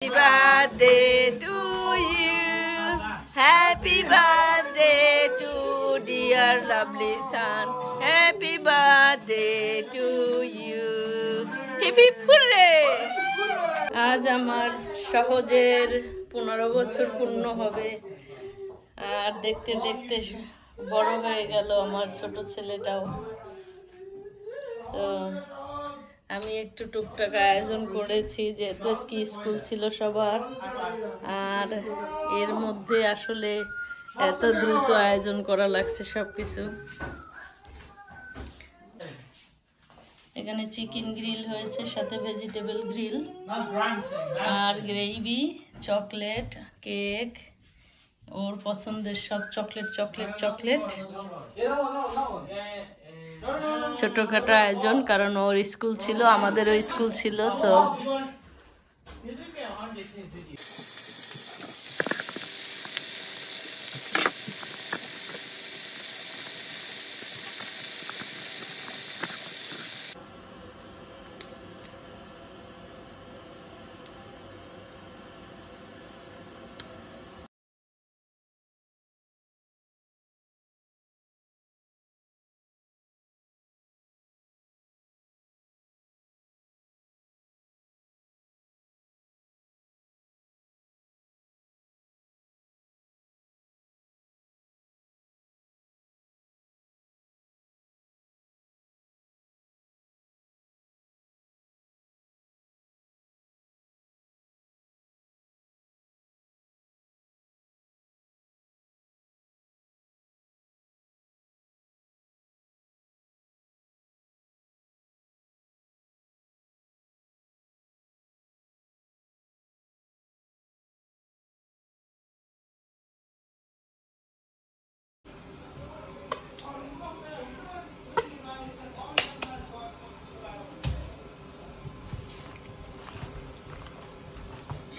Happy birthday to you. Happy birthday to dear lovely son. Happy birthday to you. Hip hip hooray! আজ আমার সহজের 15 বছর পূর্ণ হবে আর দেখতে দেখতে বড় হয়ে গেল আমার ছোট ছেলেটাও। তো আমি একটু টুকটাক আয়োজন করেছি যেহেতু স্কুল ছিল সবার, আর এর মধ্যে আসলে এত দ্রুত আয়োজন করা লাগছে সবকিছু। এখানে চিকেন গ্রিল হয়েছে, সাথে ভেজিটেবল গ্রিল আর গ্রেভি, চকলেট, কেক, ওর পছন্দের সব চকলেট চকলেট চকলেট। ছোটখাটো আয়োজন, কারণ ওর স্কুল ছিল, আমাদেরও স্কুল ছিল। সো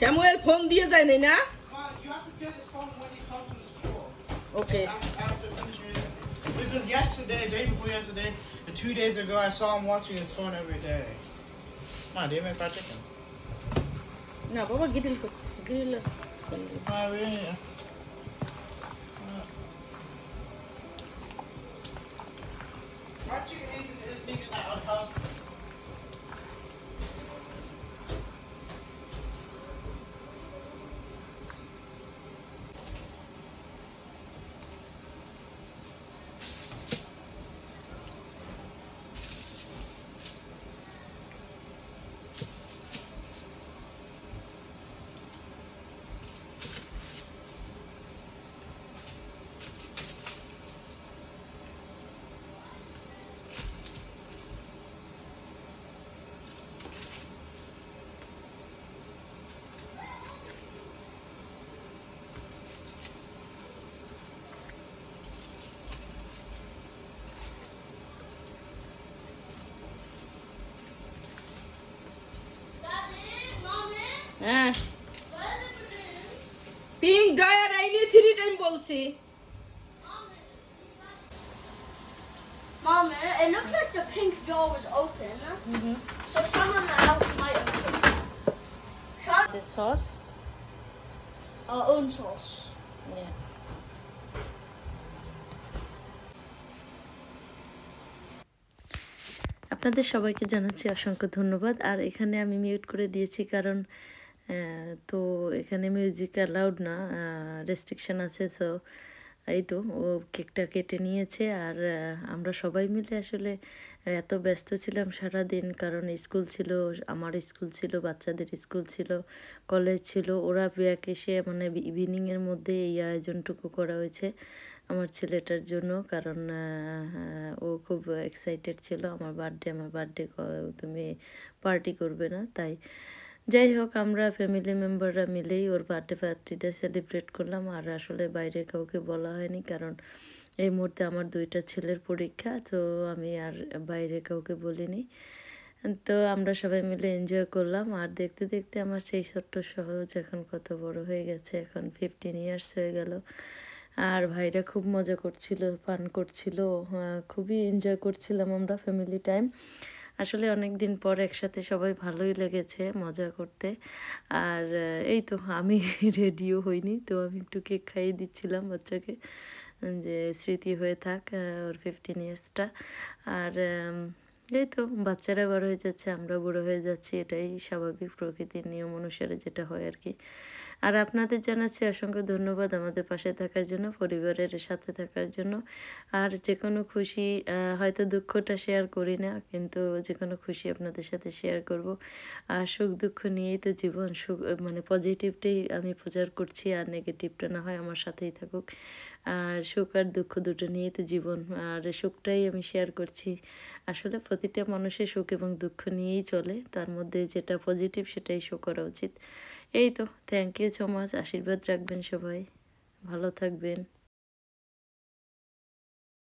শ্যামুয়েল ফোন দিয়ে যায় নাই না? Okay. Because yesterday, day before yesterday, and 2 days ago, I saw him watching his phone every day. Ma, do you make fried chicken? না বাবা, গ্রিল করতেছি, grill. Really? Fried chicken is needed that unhealthy. হ্যাঁ, pink drawer আইনি 3 time বলছি। Mom, it looks like the pink jar was open. So someone else might have put The sauce. our own sauce. Yeah. আপনাদের সবাইকে জানাচ্ছি অসংখ্য ধন্যবাদ। আর এখানে আমি মিউট করে দিয়েছি কারণ তো এখানে মিউজিক অ্যালাউড না, রেস্ট্রিকশন আছে। সো এই তো ও কেকটা কেটে নিয়েছে, আর আমরা সবাই মিলে আসলে এত ব্যস্ত ছিলাম সারাদিন, কারণ স্কুল ছিল, আমার স্কুল ছিল, বাচ্চাদের স্কুল ছিল, কলেজ ছিল। ওরা ব্যাক এসে মানে ইভিনিংয়ের মধ্যে এই আয়োজনটুকু করা হয়েছে আমার ছেলেটার জন্য, কারণ ও খুব এক্সাইটেড ছিল আমার বার্থডে তুমি পার্টি করবে না। তাই যাই হোক, আমরা ফ্যামিলি মেম্বাররা মিলেই ওর পার্টিটা সেলিব্রেট করলাম। আর আসলে বাইরে কাউকে বলা হয়নি, কারণ এই মুহূর্তে আমার 2টা ছেলের পরীক্ষা, তো আমি আর বাইরে কাউকে বলিনি। তো আমরা সবাই মিলে এনজয় করলাম। আর দেখতে দেখতে আমার সেই ছোট্ট সহজ এখন কত বড় হয়ে গেছে, এখন 15 ইয়ার্স হয়ে গেল। আর ভাইরা খুব মজা করছিল, পান করছিল, খুবই এনজয় করছিলাম আমরা ফ্যামিলি টাইম। আসলে অনেক দিন পর একসাথে সবাই ভালোই লেগেছে মজা করতে। আর এই তো আমি রেডিও হইনি, তো আমি একটু কেক খাইয়ে দিচ্ছিলাম বাচ্চাকে, যে স্মৃতি হয়ে থাক ওর 15 ইয়ার্সটা। আর এই তো বাচ্চারা বড় হয়ে যাচ্ছে, আমরা বড় হয়ে যাচ্ছি, এটাই স্বাভাবিক প্রকৃতির নিয়ম অনুসারে যেটা হয় আর কি। আর আপনাদের জানাচ্ছি অসংখ্য ধন্যবাদ আমাদের পাশে থাকার জন্য, পরিবারের সাথে থাকার জন্য। আর যে কোনো খুশি, হয়তো দুঃখটা শেয়ার করি না, কিন্তু যে কোনো খুশি আপনাদের সাথে শেয়ার করব। আর সুখ দুঃখ নিয়েই তো জীবন, সুখ মানে পজিটিভটাই আমি প্রচার করছি, আর নেগেটিভটা না হয় আমার সাথেই থাকুক। আর সুখ আর দুঃখ দুটো নিয়েই তো জীবন, আর সুখটাই আমি শেয়ার করছি। আসলে প্রতিটা মানুষের সুখ এবং দুঃখ নিয়েই চলে, তার মধ্যে যেটা পজিটিভ সেটাই শো করা উচিত। এই তো, থ্যাংক ইউ সো মাচ, আশীর্বাদ রাখবেন সবাই, ভালো থাকবেন।